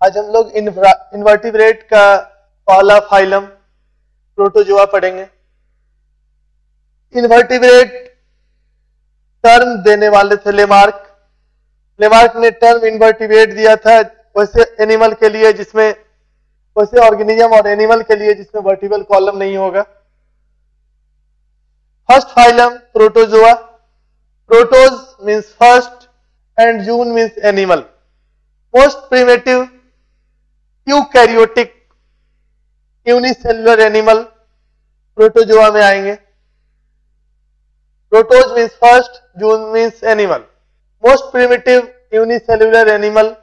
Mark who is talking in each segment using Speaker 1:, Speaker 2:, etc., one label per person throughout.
Speaker 1: आज हम लोग इन्वर्टिब्रेट का पहला फाइलम प्रोटोजोआ पढ़ेंगे। इन्वर्टिब्रेट टर्म देने वाले थे लेमार्क। लेमार्क ने टर्म इन्वर्टिब्रेट दिया था वैसे एनिमल के लिए जिसमें, वैसे ऑर्गेनिज्म और एनिमल के लिए जिसमें वर्टिबल कॉलम नहीं होगा। First phylum protozoa. Protos means first and zoon means animal. Most primitive eukaryotic unicellular animal protozoa में आएंगे। Protos means first, zoon means animal. Most primitive unicellular animal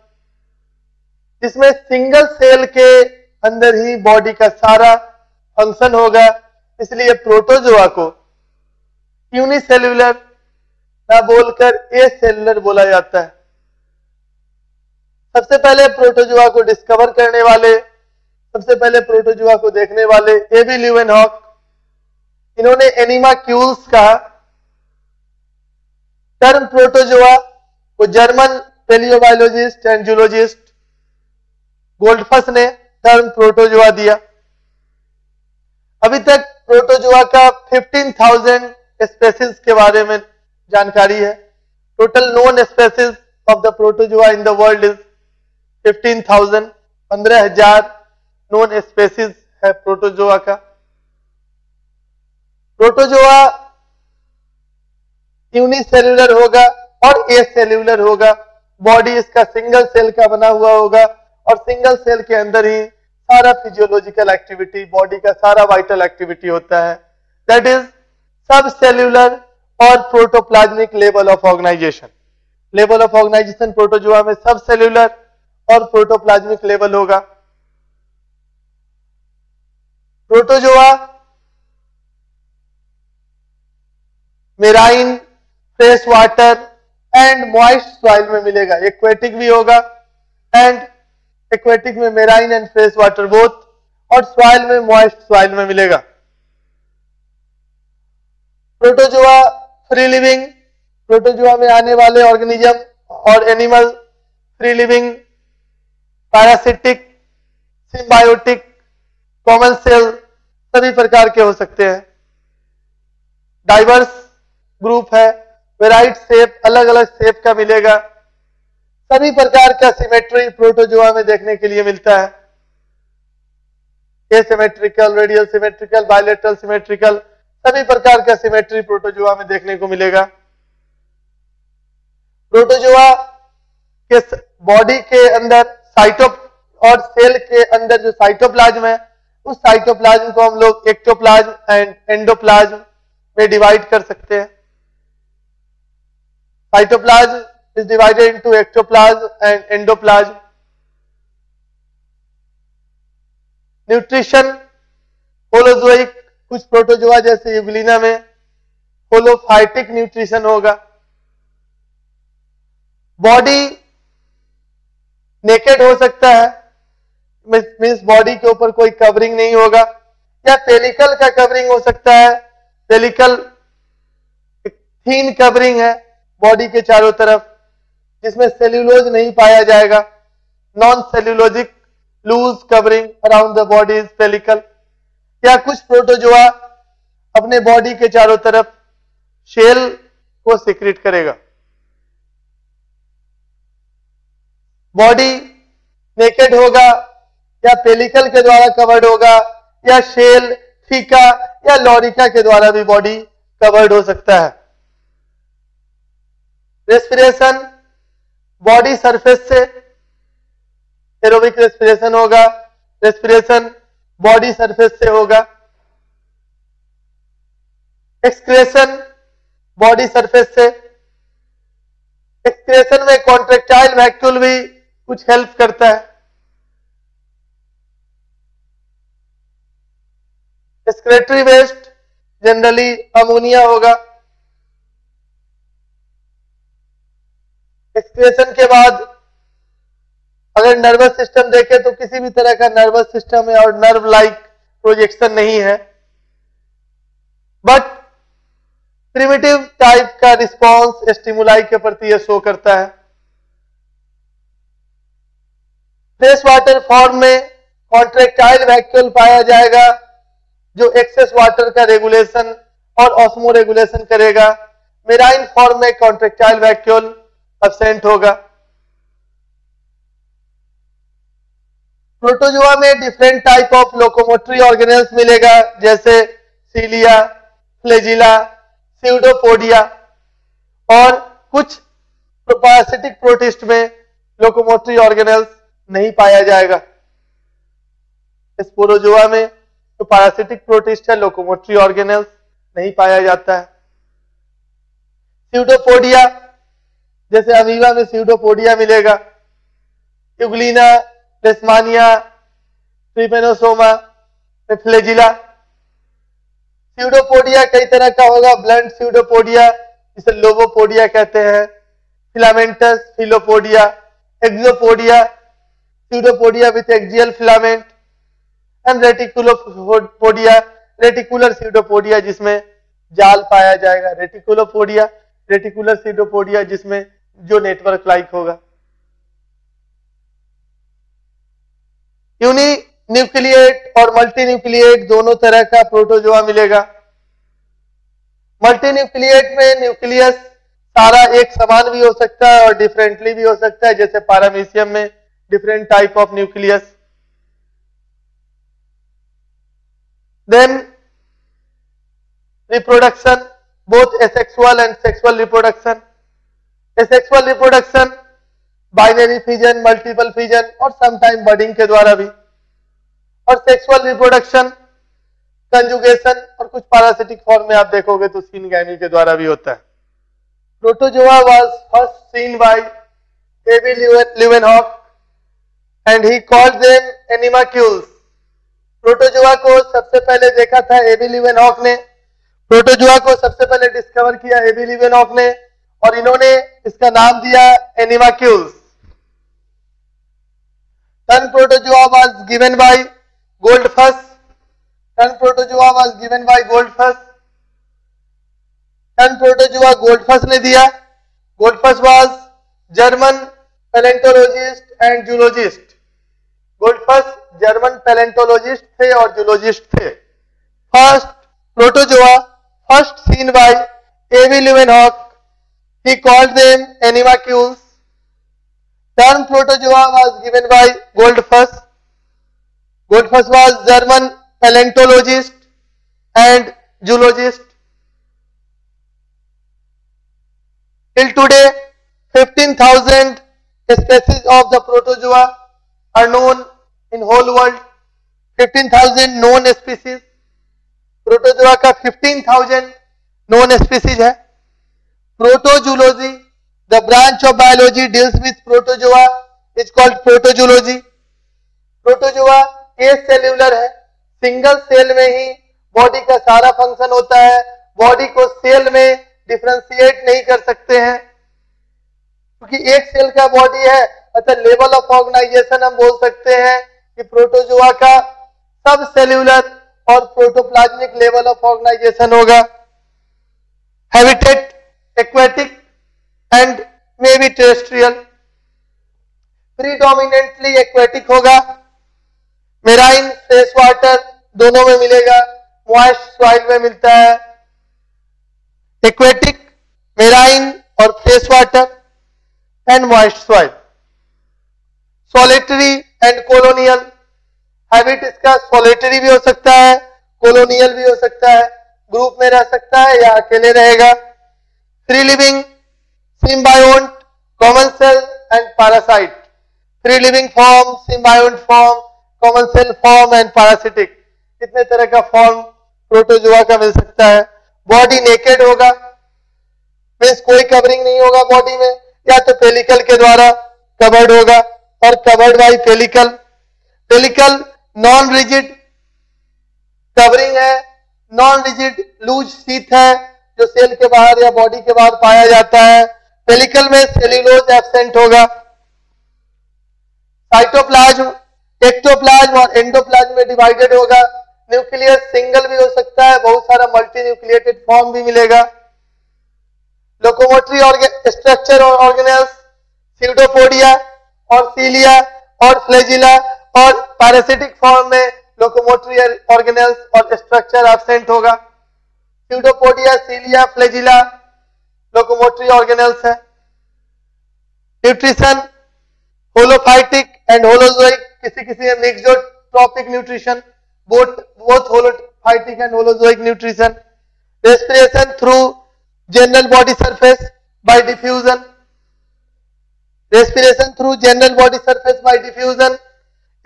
Speaker 1: जिसमें सिंगल सेल के अंदर ही बॉडी का सारा function होगा, इसलिए प्रोटोजोआ को यूनिसेलुलर ना बोलकर ए सेलुलर बोला जाता है। सबसे पहले प्रोटोजोआ को डिस्कवर करने वाले, सबसे पहले प्रोटोजोआ को देखने वाले एबी ल्यूवेनहॉक, इन्होंने एनिमाक्यूल्स कहा। टर्म प्रोटोजोआ को जर्मन पेलियोबायोलॉजिस्ट एंड जूलॉजिस्ट गोल्डफस ने टर्म प्रोटोजोआ दिया। अभी तक प्रोटोजोआ का 15,000 स्पेसीज के बारे में जानकारी है। Total known species of the protozoa in the world is 15,000। 15,000 known species है प्रोटोजोआ का। प्रोटोजोआ यूनिसेलुलर होगा और ए सेल्यूलर होगा। बॉडी इसका सिंगल सेल का बना हुआ होगा और सिंगल सेल के अंदर ही सारा फिजियोलॉजिकल एक्टिविटी, बॉडी का सारा वाइटल एक्टिविटी होता है। दैट इज सब सेल्यूलर और protoplasmic level of organization. Level of organization protozoa में सब सेल्यूलर और प्रोटोप्लाज्मिक लेवल होगा। Protozoa marine, fresh water and moist soil में मिलेगा। एक्वेटिक भी होगा एंड एक्वेटिक में marine and fresh water both, और सॉइल में मॉइस्ट सॉइल में मिलेगा। Protozoa free living. प्रोटोजोआ में आने वाले ऑर्गेनिज्म और animal free living, parasitic, symbiotic, commensal सभी प्रकार के हो सकते हैं। डाइवर्स ग्रुप है, वेराइट शेप, अलग अलग शेप का मिलेगा। सभी प्रकार का सिमेट्री प्रोटोजोआ में देखने के लिए मिलता है। Asymmetrical, radial symmetrical, bilateral symmetrical, सभी प्रकार का सिमेट्री प्रोटोजोआ में देखने को मिलेगा। प्रोटोजोआ के बॉडी के अंदर साइटो और सेल के अंदर जो साइटोप्लाज्म है, उस साइटोप्लाज्म को हम लोग एक्टोप्लाज्म एंड एंडोप्लाज्म में डिवाइड कर सकते हैं। Cytoplasm is divided into ectoplasm and endoplasm. Nutrition holozoic, कुछ प्रोटोजोआ जैसे यूग्लिना में होलोफाइटिक न्यूट्रिशन होगा। बॉडी नेकेड हो सकता है, मीन्स बॉडी के ऊपर कोई कवरिंग नहीं होगा, या पेलिकल का कवरिंग हो सकता है। पेलिकल थीन कवरिंग है बॉडी के चारों तरफ, जिसमें सेल्यूलोज नहीं पाया जाएगा। Non cellulosic loose covering around the body is pellicle. या कुछ प्रोटोजोआ अपने बॉडी के चारों तरफ शेल को सिक्रीट करेगा। बॉडी नेकेड होगा या पेलिकल के द्वारा कवर्ड होगा, या शेल, फीका या लॉरिका के द्वारा भी बॉडी कवर्ड हो सकता है। रेस्पिरेशन बॉडी सरफेस से एरोबिक रेस्पिरेशन होगा। रेस्पिरेशन बॉडी सरफेस से होगा। एक्सक्रेशन बॉडी सरफेस से। एक्सक्रेशन में कॉन्ट्रेक्टाइल वैक्यूल भी कुछ हेल्प करता है। एक्सक्रेटरी वेस्ट जनरली अमोनिया होगा। एक्सक्रेशन के बाद अगर नर्वस सिस्टम देखें तो किसी भी तरह का नर्वस सिस्टम है और नर्व लाइक प्रोजेक्शन नहीं है, बट प्रिमिटिव टाइप का रिस्पॉन्स स्टिमुलाई के प्रति यह शो करता है। फ्रेश वाटर फॉर्म में कॉन्ट्रेक्टाइल वैक्यूल पाया जाएगा जो एक्सेस वाटर का रेगुलेशन और ऑस्मो रेगुलेशन करेगा। मेराइन फॉर्म में कॉन्ट्रेक्टाइल वैक्यूल एब्सेंट होगा। प्रोटोजोआ में different type of locomotory organelles मिलेगा, जैसे सीलिया, फ्लैजिला, स्यूडोपोडिया, और कुछ पैरासिटिक प्रोटिस्ट में लोकोमोटरी ऑर्गेनेल्स नहीं पाया जाएगा। इस प्रोटोजोआ में तो पैरासिटिक प्रोटिस्ट है, लोकोमोटरी ऑर्गेनेल्स नहीं पाया जाता है। स्यूडोपोडिया, जैसे अमीबा में स्यूडोपोडिया मिलेगा, यूग्लिना, लेशमानिया, ट्रिपेनोसोमा, फ्लैजिला। स्यूडोपोडिया कई तरह का होगा, ब्लंट स्यूडोपोडिया जिसे लोबोपोडिया कहते हैं, filamentous filopodia, axopodia, pseudopodia with axial filament, and reticulopodia, reticular pseudopodia जिसमें जाल पाया जाएगा, रेटिकुलोपोडिया, रेटिकुलर स्यूडोपोडिया जिसमें जो नेटवर्क लाइक होगा। यूनिन्यूक्लिएट और मल्टीन्यूक्लिएट दोनों तरह का प्रोटोजोआ मिलेगा। मल्टीन्यूक्लिएट में न्यूक्लियस सारा एक समान भी हो सकता है और डिफरेंटली भी हो सकता है, जैसे पैरामीशियम में different type of nucleus. Then reproduction, both asexual and sexual reproduction. Asexual reproduction binary fission, multiple fission और समटाइम बडिंग के द्वारा भी, और सेक्सुअल रिप्रोडक्शन कंजुगेशन और कुछ पैरासिटिक फॉर्म में आप देखोगे तो सिनगैमी के द्वारा भी होता है। Protozoa was first seen by A.B. Leeuwenhoek and he called them animalcules। प्रोटोजोआ को सबसे पहले देखा था A.B. Leeuwenhoek ने, प्रोटोजोआ को सबसे पहले डिस्कवर किया A.B. Leeuwenhoek ने, और इन्होंने इसका नाम दिया animalcules. Term protozoa was given by Goldfuss, term protozoa was given by Goldfuss, term protozoa Goldfuss ने दिया। Goldfuss was German palaeontologist and zoologist. Goldfuss German palaeontologist थे और जूलॉजिस्ट थे। First protozoa first seen by A.B. Leeuwenhoek, he called them animalcules। Term protozoa was given by Goldfuss। Goldfuss was German paleontologist and zoologist। Till today, 15,000 species of the protozoa are known in whole world। 15,000 known species, protozoa का 15,000 known species है। Protozoology, the branch of biology deals with protozoa is called protozoology। Protozoa acellular है, single cell में ही body का सारा function होता है, body को cell में डिफरेंशिएट नहीं कर सकते हैं क्योंकि एक सेल का बॉडी है। अतः लेवल ऑफ ऑर्गेनाइजेशन हम बोल सकते हैं कि प्रोटोजोआ का सब सेल्यूलर और प्रोटोप्लाज्मिक लेवल ऑफ ऑर्गेनाइजेशन होगा। Habitat aquatic and maybe terrestrial, predominantly aquatic होगा। मेराइन फ्रेश वाटर दोनों में मिलेगा, मॉइस्ट सॉइल में मिलता है। एक्वेटिक, मेराइन और fresh water and moist soil. Solitary and colonial, habit इसका सॉलिटरी भी हो सकता है, कॉलोनियल भी हो सकता है, ग्रुप में रह सकता है या अकेले रहेगा। Free living, symbiont, commensal and parasite. Free living form, symbiont form, commensal form and parasitic, कितने तरह का फॉर्म प्रोटोजोआ का मिल सकता है। बॉडी नेकेड होगा, मीन्स कोई कवरिंग नहीं होगा बॉडी में, या तो पेलिकल के द्वारा कवर्ड होगा और covered by pellicle. Pellicle non rigid covering है, नॉन रिजिड लूज शीथ है जो सेल के बाहर या बॉडी के बाहर पाया जाता है। पेलिकल में सेल्यूलोज एब्सेंट होगा। साइटोप्लाज्म एक्टोप्लाज्म और एंडोप्लाज्म में डिवाइडेड होगा। न्यूक्लियस सिंगल भी हो सकता है, बहुत सारा मल्टी न्यूक्लिएटेड फॉर्म भी मिलेगा। लोकोमोटरी स्ट्रक्चर और ऑर्गेनेल्स, स्यूडोपोडिया और सीलिया और फ्लैजिला, और पैरासिटिक फॉर्म में लोकोमोटरी ऑर्गेनेल्स और स्ट्रक्चर एब्सेंट होगा। Pseudopodia, cilia, flagella locomotory organelles है। न्यूट्रिशन होलोफाइटिक एंड होलोजोइक, किसी mixotrophic nutrition, both holophytic and holozoic nutrition. Respiration through general body surface by diffusion, respiration through general body surface by diffusion,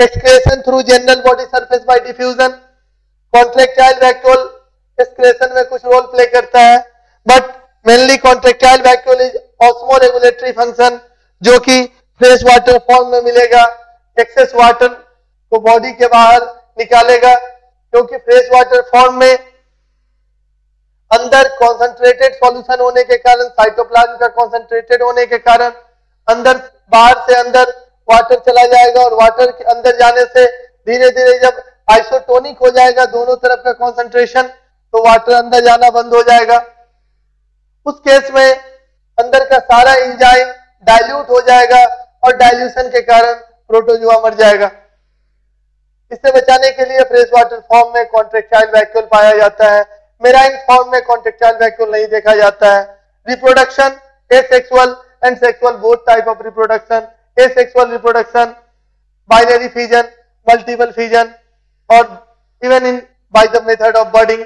Speaker 1: excretion through general body surface by diffusion। contractile vacuole excretion में कुछ role play करता है, but mainly contractile vacuole is osmoregulatory function, जो कि fresh water form में मिलेगा। Excess water को body के बाहर निकालेगा, क्योंकि फ्रेश वाटर फॉर्म में अंदर कॉन्सेंट्रेटेड सॉल्यूशन होने के कारण, साइटोप्लाज्म का कॉन्सेंट्रेटेड होने के कारण अंदर, बाहर से अंदर वाटर चला जाएगा, और वाटर के अंदर जाने से धीरे धीरे जब आइसोटोनिक हो जाएगा दोनों तरफ का कॉन्सेंट्रेशन, तो वाटर अंदर जाना बंद हो जाएगा। उस केस में अंदर का सारा एंजाइम डाइल्यूट हो जाएगा, और डाइल्यूशन के कारण प्रोटोजोआ मर जाएगा। इससे बचाने के लिए फ्रेश वाटर फॉर्म में कॉन्ट्रैक्टाइल वैक्यूल पाया जाता है, मेराइन फॉर्म में कॉन्ट्रैक्टाइल वैक्यूल नहीं देखा जाता है। Reproduction asexual and sexual, both type of reproduction, asexual reproduction, binary fission, multiple fission, or even in by the method of budding,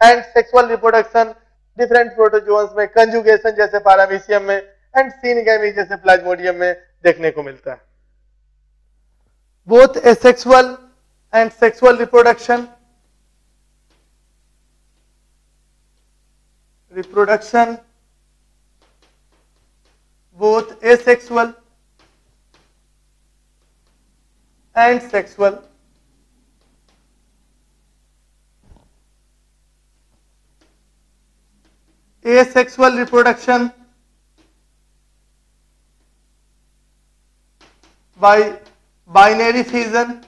Speaker 1: and sexual reproduction different protozoans में, conjugation जैसे paramecium में, and synegamy जैसे plasmodium में देखने को मिलता है। both asexual and sexual reproduction both asexual and sexual, asexual reproduction by binary fission,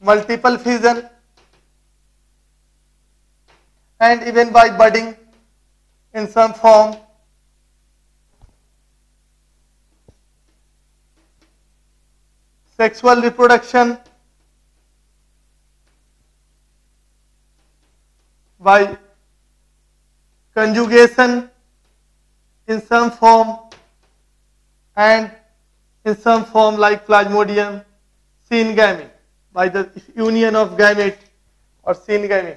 Speaker 1: multiple fission, and even by budding in some form। sexual reproduction by conjugation in some form, and in some form like plasmodium, synegamy by the union of gamete or synegamy।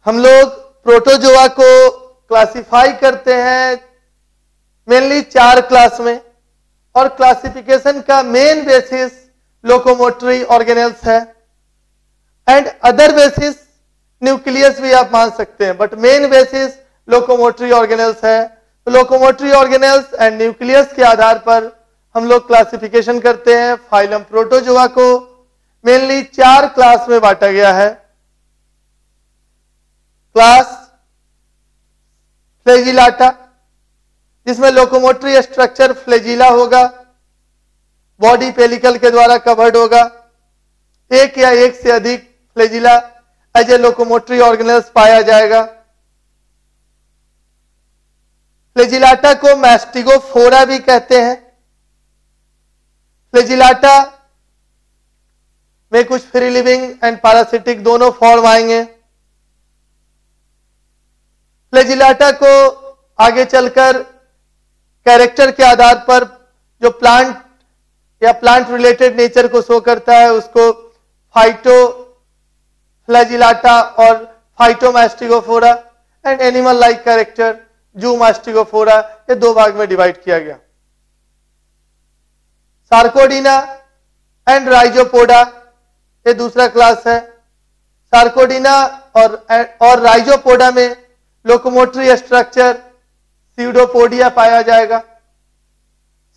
Speaker 1: हम लोग protozoa को classify करते हैं mainly 4 class में, और classification का main basis locomotory organelles है, and other basis nucleus भी आप मान सकते हैं, but main basis locomotory organelles है। तो लोकोमोटरी ऑर्गेनेल्स एंड न्यूक्लियस के आधार पर हम लोग क्लासिफिकेशन करते हैं। फाइलम प्रोटोजोआ को मेनली 4 क्लास में बांटा गया है। क्लास फ्लैजिलाटा, जिसमें लोकोमोटरी स्ट्रक्चर फ्लैजिला होगा, बॉडी पेलिकल के द्वारा कवर्ड होगा। एक या एक से अधिक flagella as a locomotory organelles पाया जाएगा। फ्लैजिलाटा को मैस्टिगोफोरा भी कहते हैं। फ्लैजिलाटा में कुछ फ्री लिविंग एंड पैरासिटिक दोनों फॉर्म आएंगे। फ्लैजिलाटा को आगे चलकर कैरेक्टर के आधार पर जो प्लांट या प्लांट रिलेटेड नेचर को शो करता है उसको फाइटो फ्लैजिलाटा और फाइटोमैस्टिगोफोरा, एंड एनिमल लाइक कैरेक्टर जूमास्टिगोफोरा, ये 2 भाग में डिवाइड किया गया। सार्कोडिना एंड राइजोपोडा ये दूसरा क्लास है। सार्कोडिना और राइजोपोडा में लोकोमोटरी स्ट्रक्चर स्यूडोपोडिया पाया जाएगा।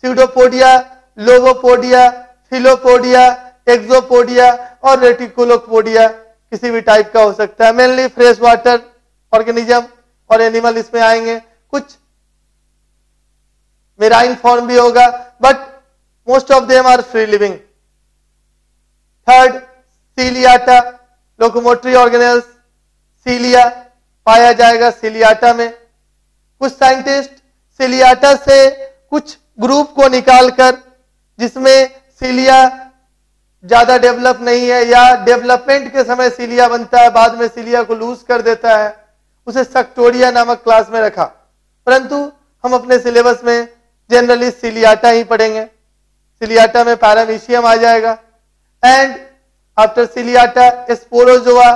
Speaker 1: स्यूडोपोडिया, लोबोपोडिया, फिलोपोडिया, एक्सोपोडिया और रेटिकुलोपोडिया किसी भी टाइप का हो सकता है। मेनली फ्रेश वाटर ऑर्गेनिज्म और एनिमल इसमें आएंगे। कुछ मेराइन फॉर्म भी होगा, but most of them are free living. Third, ciliata locomotory organelles cilia पाया जाएगा सीलियाटा में। कुछ साइंटिस्ट सीलियाटा से कुछ ग्रुप को निकालकर, जिसमें सीलिया ज्यादा डेवलप नहीं है या डेवलपमेंट के समय सीलिया बनता है, बाद में सीलिया को लूज कर देता है, उसे सक्टोरिया नामक क्लास में रखा। परंतु हम अपने सिलेबस में जनरली सीलियाटा ही पढ़ेंगे। सीलियाटा में पैरामीशियम आ जाएगा and after ciliata sporozoa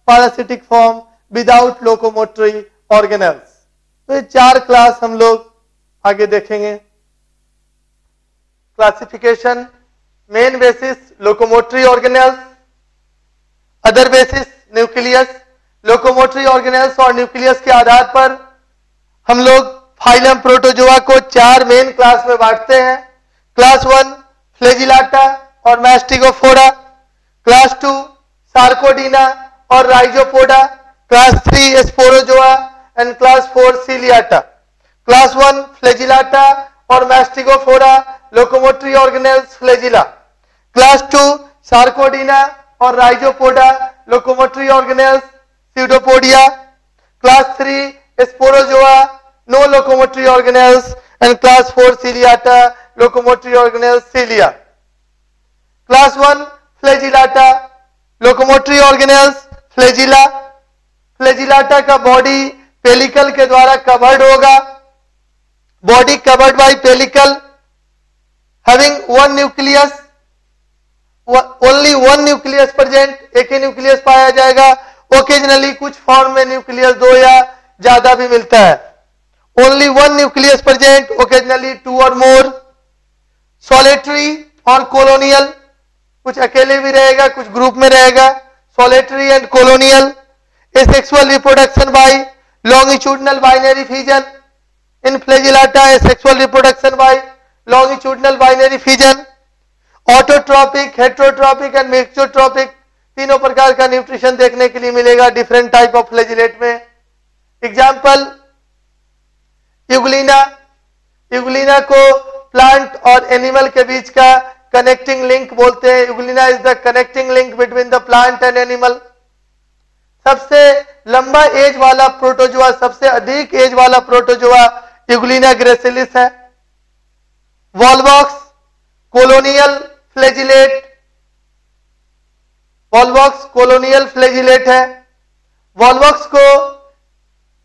Speaker 1: parasitic form without locomotory organelles. तो ये 4 क्लास हम लोग आगे देखेंगे। Classification, main basis locomotory organelles, other basis nucleus. Locomotory organelles और न्यूक्लियस के आधार पर हम लोग फाइलम प्रोटोजोआ को 4 मेन क्लास में बांटते हैं। क्लास 1 फ्लेजिलाटा और मैस्टिगोफोरा, क्लास 2 सार्कोडीना और rhizopoda, class 3 sporozoa and class 4 ciliata. Class 1 flagellata और mastigophora locomotory organelles flagella, class 2 sarcodina और rhizopoda locomotory organelles pseudopodia, class 3 sporozoa no locomotory organelles and class 4 ciliata locomotory organelles cilia. Class 1 flagellata locomotory organelles flagella. Flagellata का body pellicle के द्वारा covered होगा। Body covered by pellicle having one nucleus, only one nucleus present, एक ही nucleus पाया जाएगा। Occasionally कुछ form में nucleus 2 या ज्यादा भी मिलता है। Only one nucleus present, occasionally 2 और मोर। सॉलिटरी और कोलोनियल, कुछ अकेले भी रहेगा, कुछ ग्रुप में रहेगा। Solitary and colonial. Asexual reproduction by longitudinal binary fission. In flagellata asexual reproduction by longitudinal binary fission. Autotrophic, heterotrophic and mixotrophic, तीनों प्रकार का न्यूट्रिशन देखने के लिए मिलेगा डिफरेंट टाइप ऑफ फ्लेजिलेट में। Example Euglena. यूग्लिना को प्लांट और एनिमल के बीच का कनेक्टिंग लिंक बोलते हैं। Euglena is the connecting link between the plant and animal. सबसे लंबा एज वाला प्रोटोजोआ, सबसे अधिक एज वाला प्रोटोजोआ यूग्लिना ग्रेसिलिस है। वॉल्वॉक्स कोलोनियल फ्लेजिलेट, वॉल्वॉक्स कोलोनियल फ्लेजिलेट है। वॉल्वॉक्स को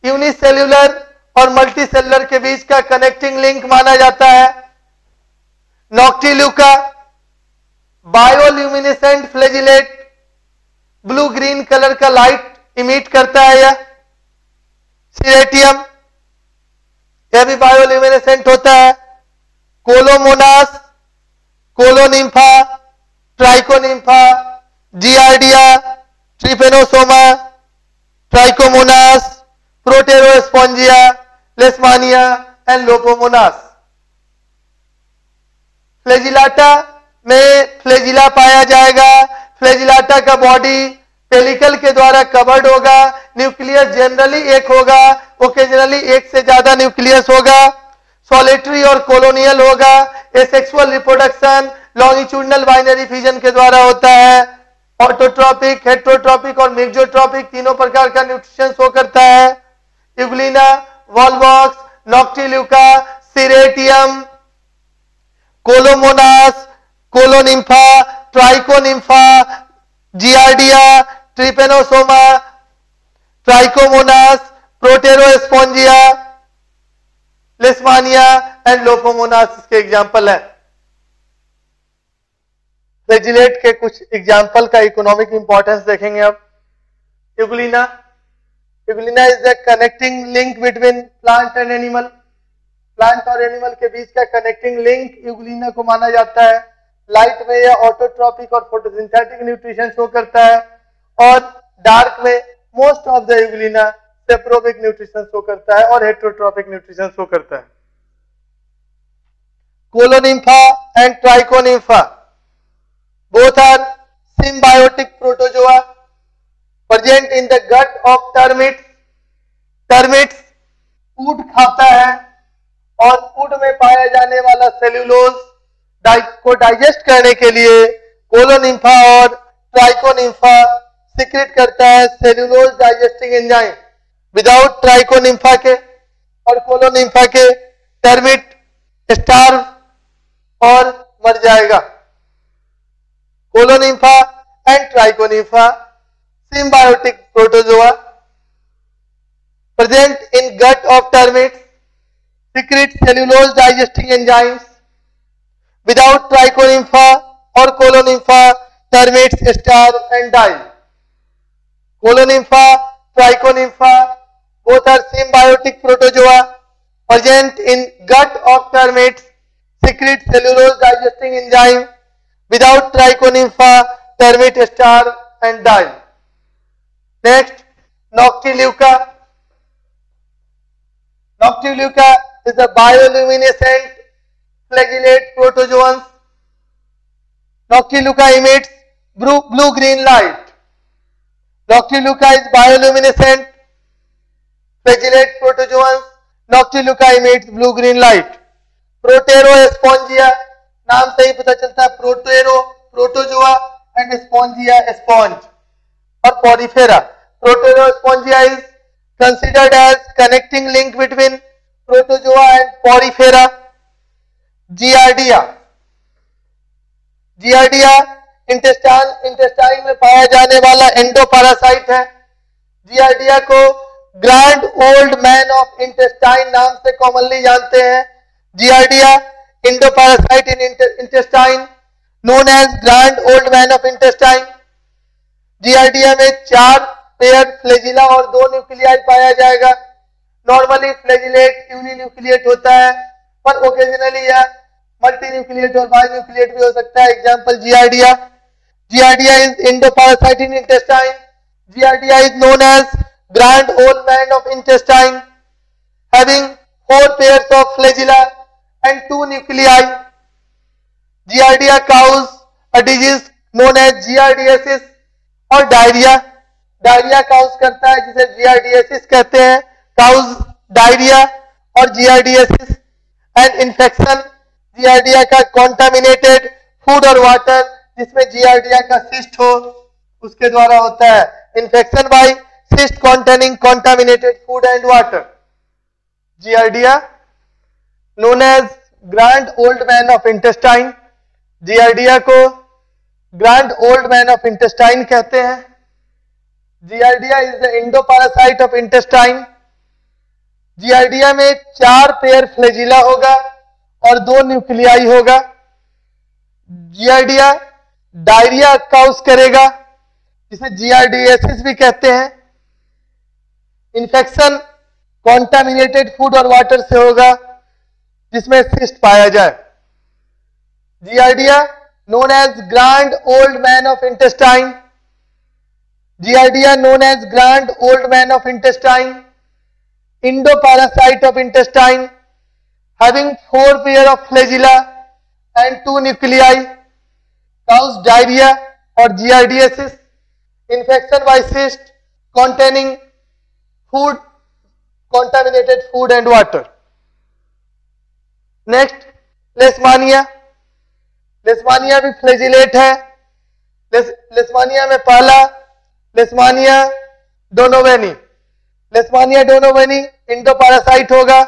Speaker 1: यूनिसेल्युलर और मल्टीसेलुलर के बीच का कनेक्टिंग लिंक माना जाता है। Noctiluca bioluminescent flagellate, blue green colour का लाइट इमिट करता है यह। सीरेटियम, यह भी बायोल्यूमिनेसेंट होता है। Chilomonas, Calonympha, Trichonympha, Giardia, Trypanosoma, Trichomonas, Proterospongia, Leishmania and Lophomonas. Flagellata में फ्लेजिला पाया जाएगा। फ्लेजिलाटा का बॉडी पेलिकल के द्वारा कवर्ड होगा। न्यूक्लियस जनरली एक होगा, ओकेजनली एक से ज्यादा न्यूक्लियस होगा। सॉलिटरी और कोलोनियल होगा। Asexual reproduction longitudinal binary fission के द्वारा होता है। ऑटोट्रॉपिक, हेट्रोट्रॉपिक और मिक्सोट्रॉपिक तीनों प्रकार का न्यूट्रिशन शो करता है। Euglena, Volvox, Noctiluca, Ceratium, Chilomonas, Calonympha, Trichonympha, Giardia, Trypanosoma, Trichomonas, Proterospongia, Leishmania and Lophomonas इसके एग्जाम्पल है। फ्लेजिलेट के कुछ एग्जाम्पल का इकोनॉमिक इंपॉर्टेंस देखेंगे अब। Euglena, Euglena is the connecting link between plant and animal. Plant और एनिमल के बीच का कनेक्टिंग लिंक यूग्लिना को माना जाता है। लाइट में यह ऑटोट्रॉपिक और फोटोसिंथेटिक न्यूट्रिशन शो करता है और डार्क में most of the Euglena saprobic nutrition show करता है और हेट्रोट्रॉपिक न्यूट्रिशन शो करता है। Calonympha and Trichonympha both are symbiotic protozoa present in the gut of termites. Termites ऊंट खाता है और ऊंट में पाया जाने वाला सेल्यूलोज को डाइजेस्ट करने के लिए कोलोनिम्फा और ट्राइकोनिम्फा सिक्रेट करता है cellulose digesting enzyme. Without Trichonympha के और कोलोनिम्फा के टर्मिट स्टार्व और मर जाएगा। Calonympha and Trichonympha symbiotic protozoa present in gut of termites secrete cellulose digesting enzymes. Without trichonympha or colonympha, termites starve and die. Colonympha, trichonympha, both are symbiotic protozoa present in gut of termites secrete cellulose digesting enzyme. Without trichonympha, termites starve and die. Next, Noctiluca. Noctiluca is a bioluminescent flagellate protozoans. Noctiluca emits blue-green light. Noctiluca is bioluminescent flagellate protozoans. Noctiluca emits blue-green light. Proteroespongia, नाम से ही पता चलता है प्रोटेरो protozoa and Spongia sponge. और Porifera, प्रोटेरोस्पोंजिया is considered as connecting link between protozoa and porifera. Giardia, Giardia intestine में पाया जाने वाला एंडोपैरासाइट है। Giardia को grand old man of intestine नाम से कॉमनली जानते हैं। Giardia endoparasite in intestine known as grand old man of intestine. Giardia में 4 पेयर फ्लैजिला और 2 न्यूक्लियाई पाया जाएगा। नॉर्मली फ्लैजिलेट यूनिन्यूक्लिएट होता है, पर ओकेजनली यह मल्टी न्यूक्लिएट और बाई न्यूक्लिएट भी हो सकता है। Example Giardia. Giardia is endoparasite in intestine. Giardia is known as grand old man of intestine having 4 pairs of flagella and 2 nuclei. Giardia cause a disease known as giardiasis और diarrhoea. Diarrhoea cause करता है जिसे giardiasis कहते हैं। Cause diarrhoea और giardiasis and infection. Giardia का contaminated food और water जिसमें जियार्डिया का सिस्ट हो उसके द्वारा होता है। Infection by cyst containing contaminated food and water. Giardia known as grand old man of intestine. Giardia को grand old man of intestine कहते हैं। Giardia is the endoparasite of intestine. Giardia में 4 पेयर फ्लैजिला होगा और 2 nuclei होगा। Giardia diarrhoea cause करेगा जिसे giardiasis भी कहते हैं। इन्फेक्शन कॉन्टामिनेटेड फूड और वाटर से होगा जिसमें सिस्ट पाया जाए। Giardia known as grand old man of intestine. Giardia known as grand old man of intestine, endoparasite of intestine, having 4 pair of flagella and 2 nuclei, cause diarrhea or giardiasis, infection by cyst containing food, contaminated food and water. Next, लेशमानिया। लेशमानिया भी flagellate है। लेशमानिया में पहला लेशमानिया डोनोवेनी। लेशमानिया डोनोवेनी इंडोपैरासाइट होगा।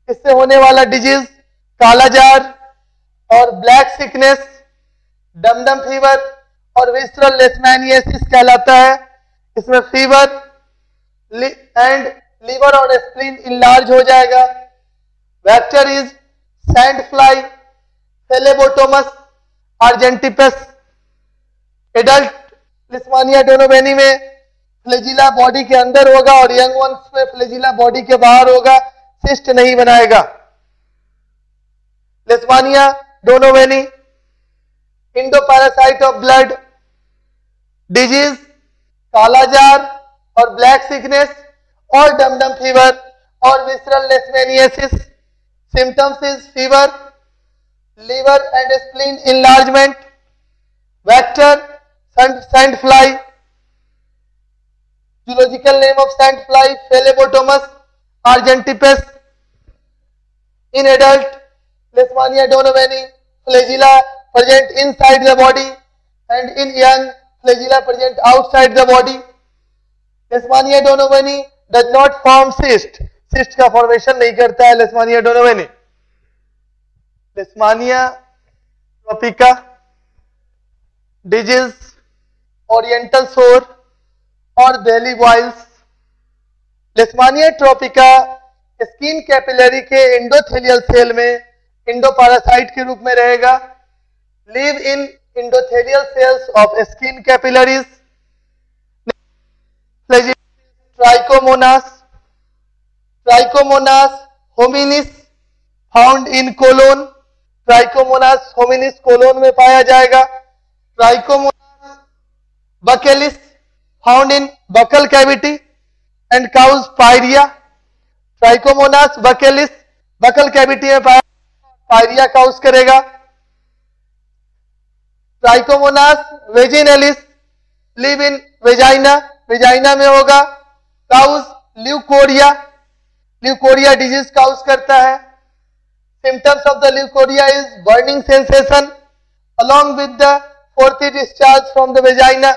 Speaker 1: इससे होने वाला disease kala azar और black sickness, dumdum fever और विस्ट्रल लेशमैनियासिस कहलाता है। इसमें फीवर एंड लीवर और स्प्लीन इनलार्ज हो जाएगा। Vector is sand fly, Phlebotomus, argentipes. Adult Leishmania donovani में फ्लैजिला बॉडी के अंदर होगा और यंग वंस में फ्लैजिला बॉडी के बाहर होगा, सिस्ट नहीं बनाएगा। Leishmania donovani endoparasite of blood, disease kala azar और ब्लैक सिकनेस और डमडम फीवर और visceral leishmaniasis. Symptoms is fever, liver and spleen enlargement, vector sand fly, zoological name of sand fly Phalabotomus argentipes. In adult Leishmania donovani, flagella present inside the body, and in young flagella present outside the body. Leishmania donovani does not form cyst. Cyst का formation नहीं करता है Leishmania donovani. Leishmania tropica, disease, oriental sore और belly boils. Leishmania tropica skin capillary के endothelial cell में endoparasite के रूप में रहेगा. Live in endothelial cells of skin capillaries. Trichomonas. Trichomonas hominis found in colon. Trichomonas hominis colon में पाया जाएगा. Trichomonas buccalis found in buccal cavity and cause pyorrhoea. Trichomonas buccalis buccal cavity में pyorrhoea cause करेगा. Trichomonas vaginalis live in vagina. Vagina में होगा. Cause leucorrhoea. Leucorrhoea disease cause करता है. Symptoms of the leucorrhoea is burning sensation along with the froth discharge from the vagina.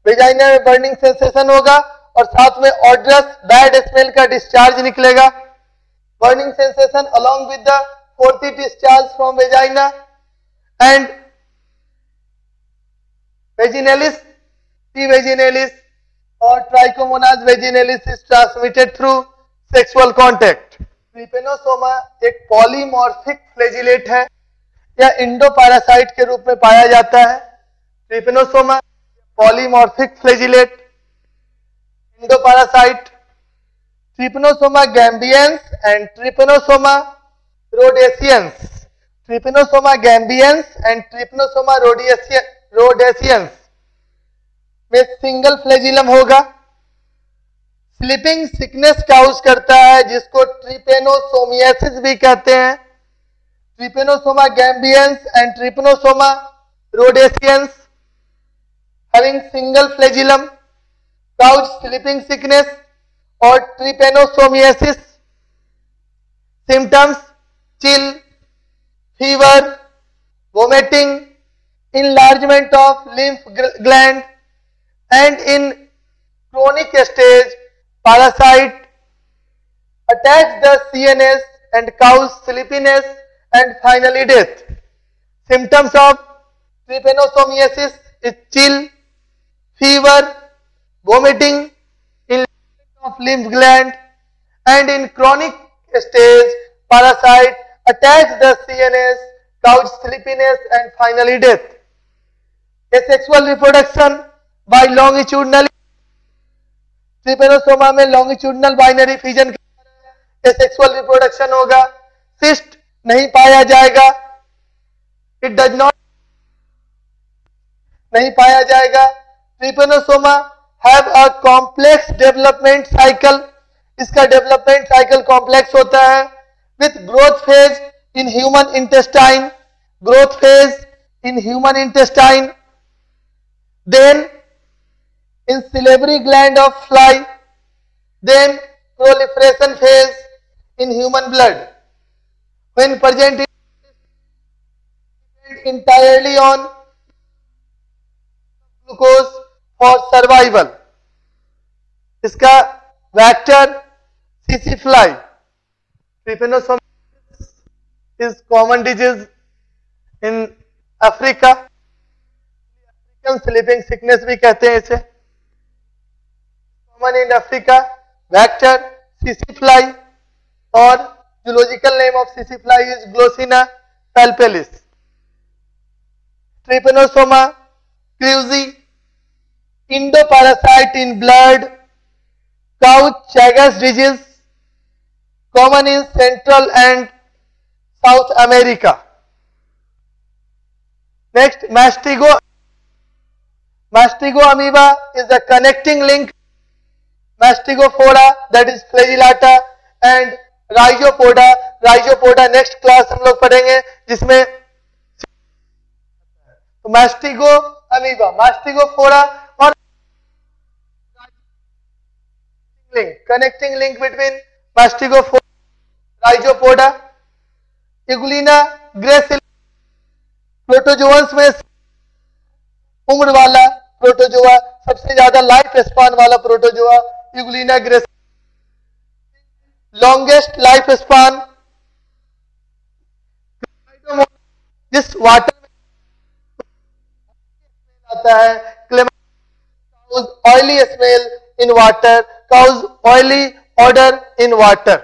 Speaker 1: Vagina में burning sensation होगा और साथ में ऑड्रस बैड स्मेल का डिस्चार्ज निकलेगा. Burning sensation along with the froth discharge from vagina and vaginalis. T vaginalis और Trichomonas vaginalis is transmitted through sexual contact. Trypanosoma एक polymorphic flagellate है या इंडोपैरासाइट के रूप में पाया जाता है. Trypanosoma polymorphic flagellate endoparasite. Trypanosoma gambians and Trypanosoma rhodesians. Trypanosoma gambians and Trypanosoma rhodesians में सिंगल फ्लैजिलम होगा. स्लीपिंग सिकनेस काउज करता है जिसको ट्रिपेनोसोमियासिस भी कहते हैं. Trypanosoma gambians and Trypanosoma rhodesians having single flagellum cause sleeping sickness और trypanosomiasis. Symptoms chill, fever, vomiting, enlargement of lymph gland and in chronic stage parasite attacks the CNS and cause sleepiness and finally death. Symptoms of trypanosomiasis is chill, fever, vomiting, of lymph gland and in chronic stage parasite attacks the CNS, cause sleepiness and finally death. Asexual reproduction by longitudinal. Trypanosoma में longitudinal binary fission के asexual reproduction होगा. cyst नहीं पाया जाएगा. it does not नहीं पाया जाएगा. Trypanosoma have a complex development cycle. इसका development cycle complex होता है with growth phase in human intestine, growth phase in human intestine, then in salivary gland of fly, then proliferation phase in human blood. When present entirely on glucose for survival. इसका vector CC fly. Trypanosomiasis is common disease in Africa. African sleeping sickness भी कहते हैं इसे. Common in Africa. Vector CC fly और zoological name of CC fly is Glossina palpalis. Trypanosoma cruzi, endoparasite in blood, Couch-Chagas disease, common in Central and South America. Next, Mastigo amoeba is the connecting link. Mastigophora, that is flagellata, and Rhizopoda. Rhizopoda next class हम लोग पढ़ेंगे जिसमें Mastigo amoeba, Mastigophora और connecting link between Mastigophora, Rhizopoda, Eugulina gracile, protozoans में उम्र वाला protozoa, सबसे ज्यादा लाइफ स्पान वाला protozoa Euglena gracilis, longest life span, जिस वाटर में आता है, oily smell in water, cause oily odour in water.